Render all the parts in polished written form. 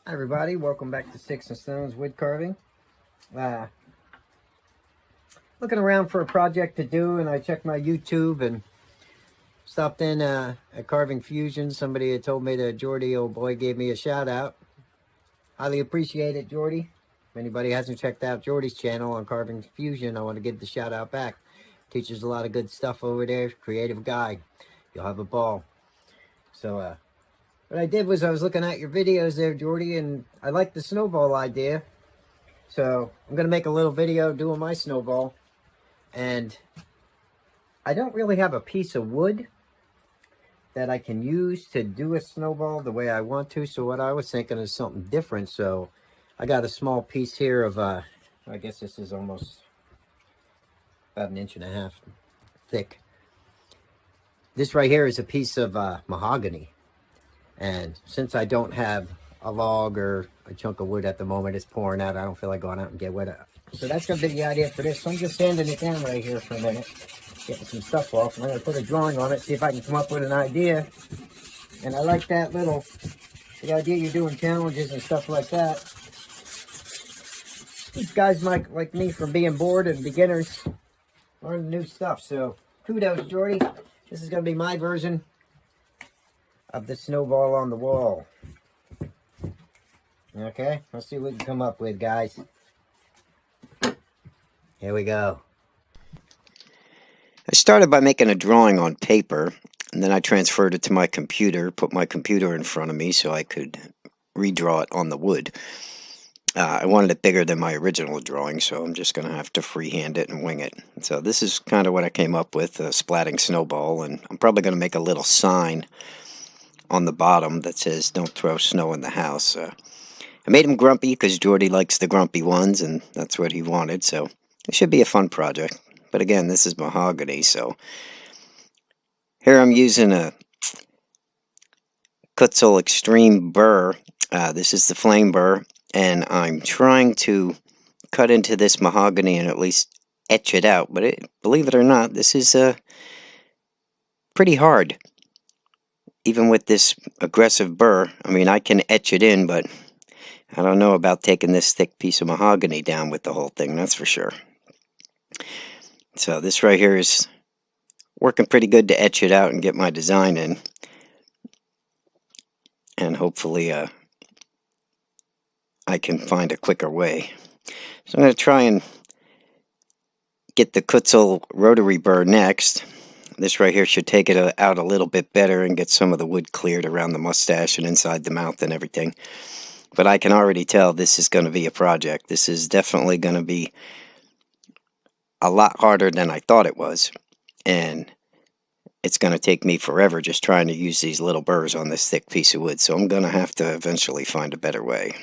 Hi everybody, welcome back to Sticks and Stones Wood Carving. Looking around for a project to do, and I checked my YouTube and stopped in at Carving Fusion. Somebody had told me that Jordy, old boy, gave me a shout out. Highly appreciate it, Jordy. If anybody hasn't checked out Jordy's channel on Carving Fusion, I want to give the shout out back. Teaches a lot of good stuff over there. Creative guy. You'll have a ball. So what I did was I was looking at your videos there, Jordy, and I liked the snowball idea. So I'm going to make a little video doing my snowball. And I don't really have a piece of wood that I can use to do a snowball the way I want to. So what I was thinking is something different. So I got a small piece here of, I guess this is almost about 1.5 inches thick. This right here is a piece of mahogany. And since I don't have a log or a chunk of wood at the moment, it's pouring out. I don't feel like going out and get wet. So that's going to be the idea for this. So I'm just sanding it down right here for a minute, getting some stuff off. And I'm going to put a drawing on it, see if I can come up with an idea. And I like that the idea you're doing challenges and stuff like that. These guys like me from being bored and beginners learning new stuff. So kudos, Jordy. This is going to be my version of the snowball on the wall. Okay, let's see what we can come up with, guys. Here we go. I started by making a drawing on paper, and then I transferred it to my computer, put my computer in front of me so I could redraw it on the wood. I wanted it bigger than my original drawing, so I'm just going to have to freehand it and wing it. So this is kind of what I came up with, a splatting snowball, and I'm probably going to make a little sign on the bottom that says, "Don't throw snow in the house." I made him grumpy because Jordy likes the grumpy ones, and that's what he wanted, so it should be a fun project. But again, this is mahogany, so here I'm using a Kutzall Extreme burr. This is the flame burr, and I'm trying to cut into this mahogany and at least etch it out. But believe it or not, this is pretty hard. Even with this aggressive burr, I mean, I can etch it in, but I don't know about taking this thick piece of mahogany down with the whole thing, that's for sure. So this right here is working pretty good to etch it out and get my design in. And hopefully I can find a quicker way. So I'm going to try and get the Kutzall rotary burr next. This right here should take it out a little bit better and get some of the wood cleared around the mustache and inside the mouth and everything. But I can already tell this is going to be a project. This is definitely going to be a lot harder than I thought it was. And it's going to take me forever just trying to use these little burrs on this thick piece of wood. So I'm going to have to eventually find a better way.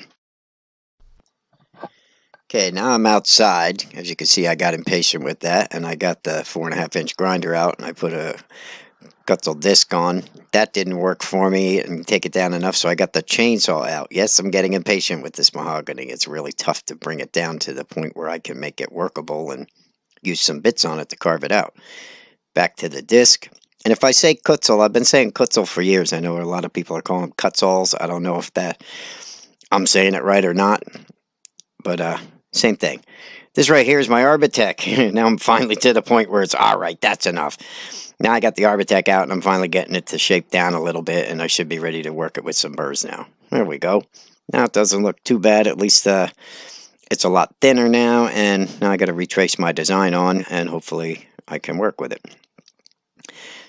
Okay, now I'm outside. As you can see, I got impatient with that, and I got the 4.5-inch grinder out, and I put a Kutzall disc on. That didn't work for me and take it down enough, so I got the chainsaw out. Yes, I'm getting impatient with this mahogany. It's really tough to bring it down to the point where I can make it workable and use some bits on it to carve it out. Back to the disc. And if I say Kutzall, I've been saying Kutzall for years. I know a lot of people are calling them Kutzalls. I don't know if I'm saying it right or not, but same thing. This right here is my Arbitech. Now I'm finally to the point where it's all right, that's enough. Now I got the Arbitech out and I'm finally getting it to shape down a little bit, and I should be ready to work it with some burrs now. There we go. Now it doesn't look too bad. At least it's a lot thinner now, and now I got to retrace my design on, and hopefully I can work with it.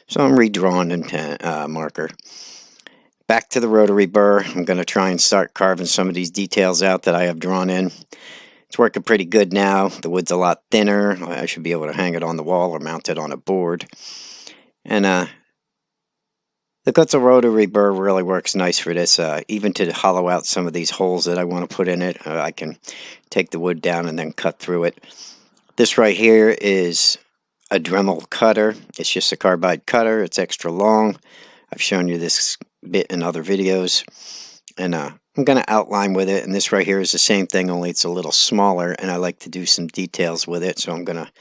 So I'm redrawing in pen, marker. Back to the rotary burr. I'm going to try and start carving some of these details out that I have drawn in. It's working pretty good now. The wood's a lot thinner. I should be able to hang it on the wall or mount it on a board. And the Kutzall rotary burr really works nice for this. Even to hollow out some of these holes that I want to put in it, I can take the wood down and then cut through it. This right here is a Dremel cutter. It's just a carbide cutter. It's extra long. I've shown you this bit in other videos. And I'm going to outline with it, and this right here is the same thing, only it's a little smaller, and I like to do some details with it, so I'm going to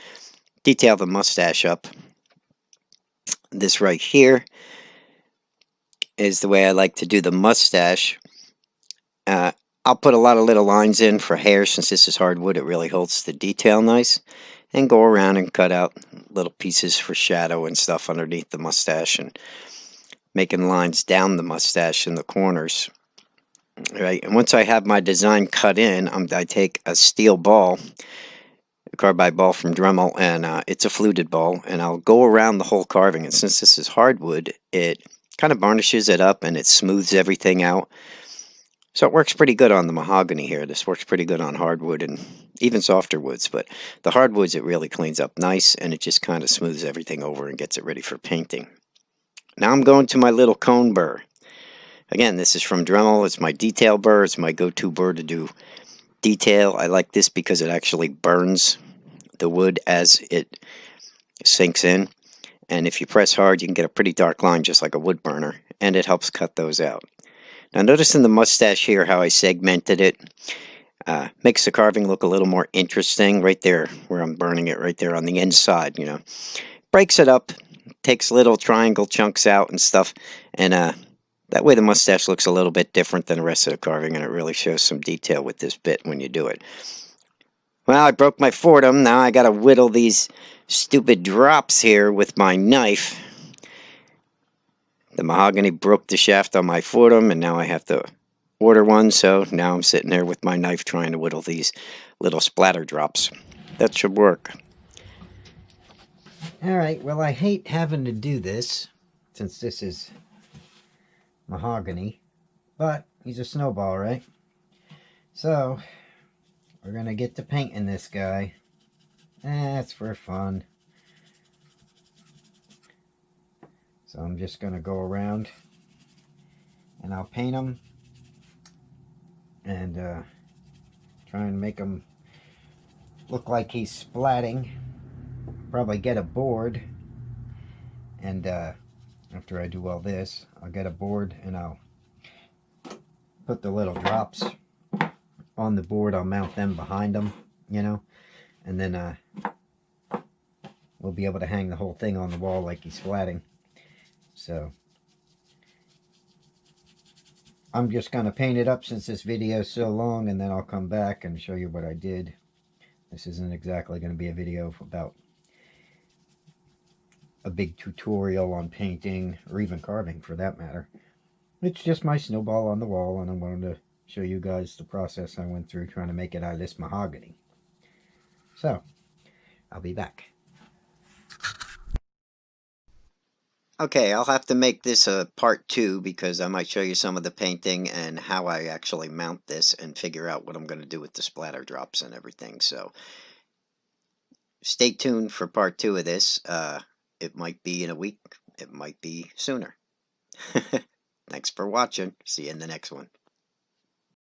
detail the mustache up. This right here is the way I like to do the mustache, I'll put a lot of little lines in for hair. Since this is hardwood, it really holds the detail nice. And go around and cut out little pieces for shadow and stuff underneath the mustache, and making lines down the mustache in the corners. Right, and once I have my design cut in, I take a steel ball, a carbide ball from Dremel, and it's a fluted ball, and I'll go around the whole carving. And since this is hardwood, it kind of varnishes it up and it smooths everything out. So it works pretty good on the mahogany here. This works pretty good on hardwood and even softer woods, but the hardwoods it really cleans up nice, and it just kind of smooths everything over and gets it ready for painting. Now I'm going to my little cone burr. Again, this is from Dremel. It's my detail burr. It's my go-to burr to do detail. I like this because it actually burns the wood as it sinks in. And if you press hard, you can get a pretty dark line just like a wood burner, and it helps cut those out. Now notice in the mustache here how I segmented it. Makes the carving look a little more interesting right there where I'm burning it, right there on the inside, you know. Breaks it up, takes little triangle chunks out and stuff, and that way the mustache looks a little bit different than the rest of the carving, and it really shows some detail with this bit when you do it. Well, I broke my fordham. Now I gotta whittle these stupid drops here with my knife. The mahogany broke the shaft on my fordham, and now I have to order one, so now I'm sitting there with my knife trying to whittle these little splatter drops. That should work. Alright, well, I hate having to do this, since this is mahogany, but he's a snowball, right? So, we're gonna get to painting this guy. That's for fun. So I'm just gonna go around and I'll paint him and try and make him look like he's splatting. Probably get a board, and after I do all this, I'll get a board and I'll put the little drops on the board. I'll mount them behind them, you know, and then we'll be able to hang the whole thing on the wall like he's splatting. So I'm just going to paint it up since this video is so long, and then I'll come back and show you what I did. This isn't exactly going to be a video about a big tutorial on painting or even carving for that matter. It's just my snowball on the wall, and I'm going to show you guys the process I went through trying to make it out of this mahogany. So, I'll be back. Okay, I'll have to make this a part 2 because I might show you some of the painting and how I actually mount this and figure out what I'm going to do with the splatter drops and everything. So stay tuned for part 2 of this. It might be in a week. It might be sooner. Thanks for watching. See you in the next one.